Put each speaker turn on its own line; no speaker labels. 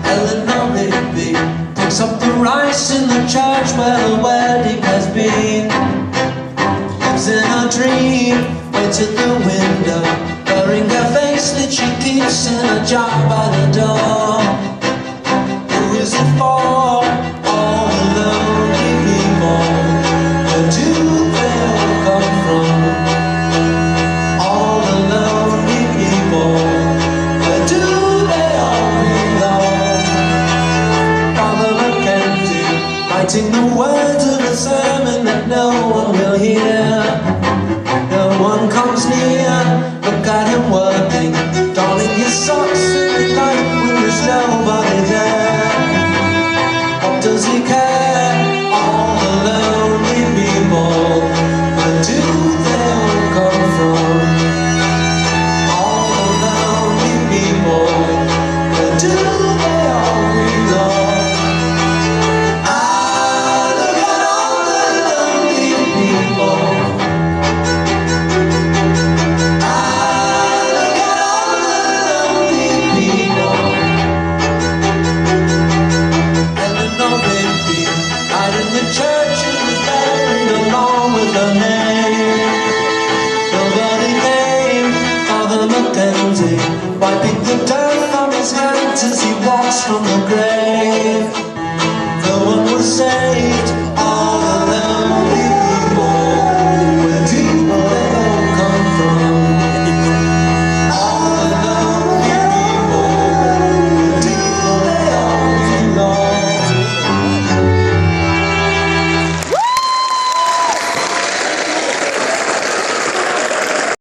Elenor Rigby picks up the rice in the church where the wedding has been. Lives in a dream, waits at the window, burying her face that she keeps in a jar by the door. Who is it for? All the lonely people. Where do they all come from? All the lonely people. Where do they all belong? Father Mackenzie, writing the words of a sermon that no one will hear. No one comes near. Look at him working, darning his socks in the night when there's nobody there. What does he care? All the lonely people. Where do they all come from? All the lonely people. Where do they all belong? Ah, look at all the lonely people. The church was buried along with her name. Nobody came. Father Mackenzie wiping the dirt from his hands as he walks from the grave. No one was saved.